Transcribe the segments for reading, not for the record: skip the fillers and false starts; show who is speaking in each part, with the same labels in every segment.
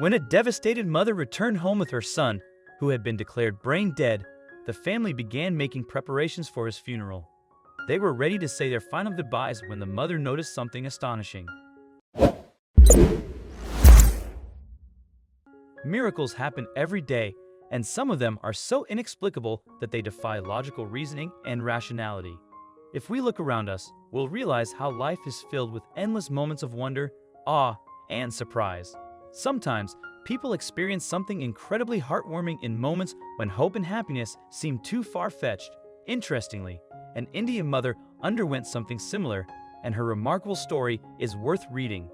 Speaker 1: When a devastated mother returned home with her son, who had been declared brain dead, the family began making preparations for his funeral. They were ready to say their final goodbyes when the mother noticed something astonishing. Miracles happen every day, and some of them are so inexplicable that they defy logical reasoning and rationality. If we look around us, we'll realize how life is filled with endless moments of wonder, awe, and surprise. Sometimes, people experience something incredibly heartwarming in moments when hope and happiness seem too far-fetched. Interestingly, an Indian mother underwent something similar, and her remarkable story is worth reading.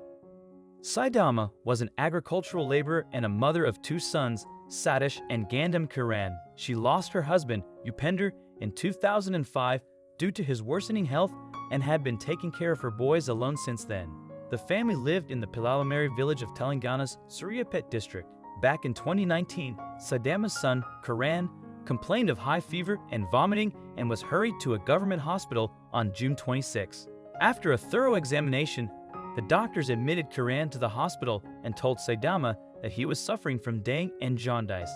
Speaker 1: Saidama was an agricultural laborer and a mother of two sons, Satish and Gandham Kiran. She lost her husband, Upender, in 2005 due to his worsening health and had been taking care of her boys alone since then. The family lived in the Pilalamari village of Telangana's Suryapet district. Back in 2019, Saidama's son, Kiran, complained of high fever and vomiting and was hurried to a government hospital on June 26. After a thorough examination, the doctors admitted Kiran to the hospital and told Saidama that he was suffering from dengue and jaundice.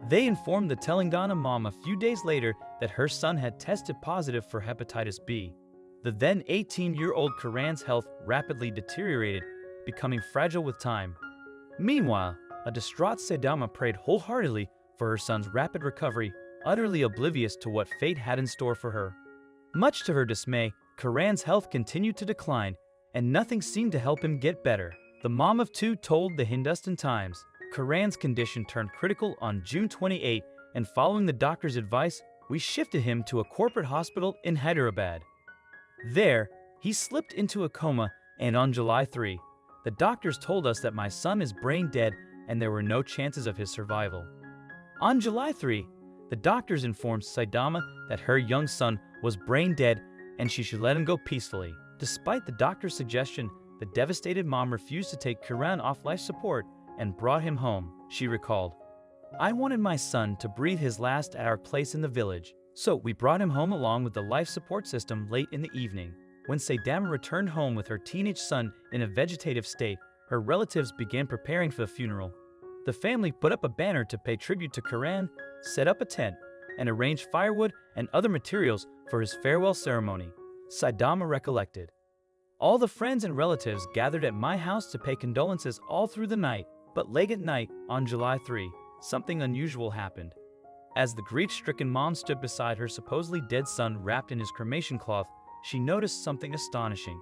Speaker 1: They informed the Telangana mom a few days later that her son had tested positive for hepatitis B. The then 18-year-old Kiran's health rapidly deteriorated, becoming fragile with time. Meanwhile, a distraught Saidama prayed wholeheartedly for her son's rapid recovery, utterly oblivious to what fate had in store for her. Much to her dismay, Kiran's health continued to decline, and nothing seemed to help him get better. The mom of two told the Hindustan Times, Kiran's condition turned critical on June 28, and following the doctor's advice, we shifted him to a corporate hospital in Hyderabad. There, he slipped into a coma, and on July 3, the doctors told us that my son is brain dead and there were no chances of his survival. On July 3, the doctors informed Saidama that her young son was brain dead and she should let him go peacefully. Despite the doctor's suggestion, the devastated mom refused to take Kiran off life support and brought him home. She recalled, "I wanted my son to breathe his last at our place in the village, so we brought him home along with the life support system late in the evening." When Saidama returned home with her teenage son in a vegetative state, her relatives began preparing for the funeral. The family put up a banner to pay tribute to Kiran, set up a tent, and arranged firewood and other materials for his farewell ceremony. Saidama recollected, "All the friends and relatives gathered at my house to pay condolences all through the night, but late at night, on July 3, something unusual happened. As the grief-stricken mom stood beside her supposedly dead son wrapped in his cremation cloth, she noticed something astonishing.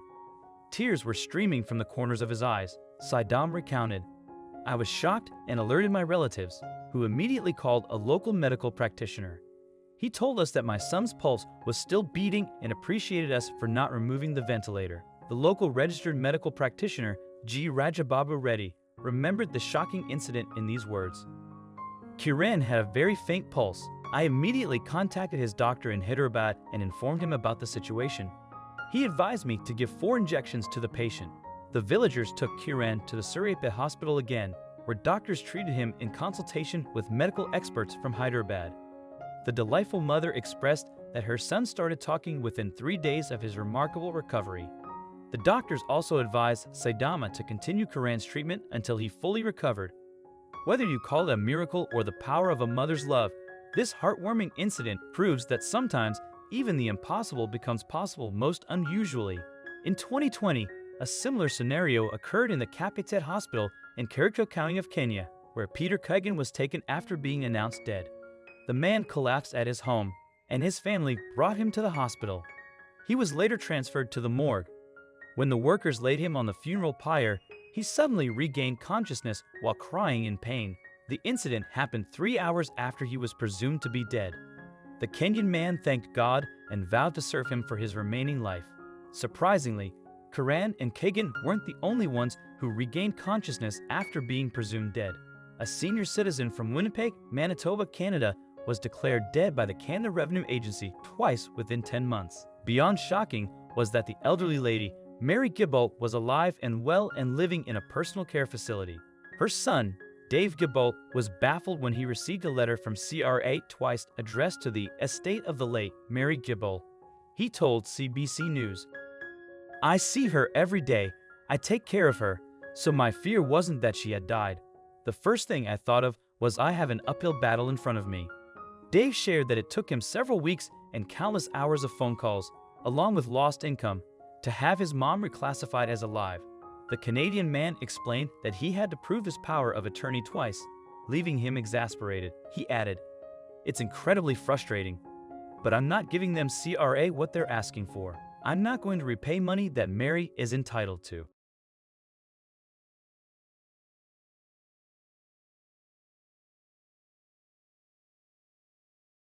Speaker 1: Tears were streaming from the corners of his eyes." Saidama recounted, "I was shocked and alerted my relatives, who immediately called a local medical practitioner. He told us that my son's pulse was still beating and appreciated us for not removing the ventilator." The local registered medical practitioner, G. Rajababu Reddy, remembered the shocking incident in these words, "Kiran had a very faint pulse. I immediately contacted his doctor in Hyderabad and informed him about the situation. He advised me to give 4 injections to the patient." The villagers took Kiran to the Suryapet hospital again, where doctors treated him in consultation with medical experts from Hyderabad. The delightful mother expressed that her son started talking within 3 days of his remarkable recovery. The doctors also advised Saidama to continue Kiran's treatment until he fully recovered. Whether you call it a miracle or the power of a mother's love, this heartwarming incident proves that sometimes even the impossible becomes possible most unusually. In 2020, a similar scenario occurred in the Kapitet Hospital in Kericho County of Kenya, where Peter Kigan was taken after being announced dead. The man collapsed at his home, and his family brought him to the hospital. He was later transferred to the morgue. When the workers laid him on the funeral pyre, he suddenly regained consciousness while crying in pain. The incident happened 3 hours after he was presumed to be dead. The Kenyan man thanked God and vowed to serve him for his remaining life. Surprisingly, Kiran and Kigan weren't the only ones who regained consciousness after being presumed dead. A senior citizen from Winnipeg, Manitoba, Canada, was declared dead by the Canada Revenue Agency twice within 10 months. Beyond shocking was that the elderly lady, Mary Gibault, was alive and well and living in a personal care facility. Her son, Dave Gibault, was baffled when he received a letter from CRA twice addressed to the estate of the late Mary Gibault. He told CBC News, "I see her every day. I take care of her, so my fear wasn't that she had died. The first thing I thought of was I have an uphill battle in front of me. Dave shared that it took him several weeks and countless hours of phone calls, along with lost income, to have his mom reclassified as alive. The Canadian man explained that he had to prove his power of attorney twice, leaving him exasperated. He added, "It's incredibly frustrating, but I'm not giving them CRA what they're asking for. I'm not going to repay money that Mary is entitled to."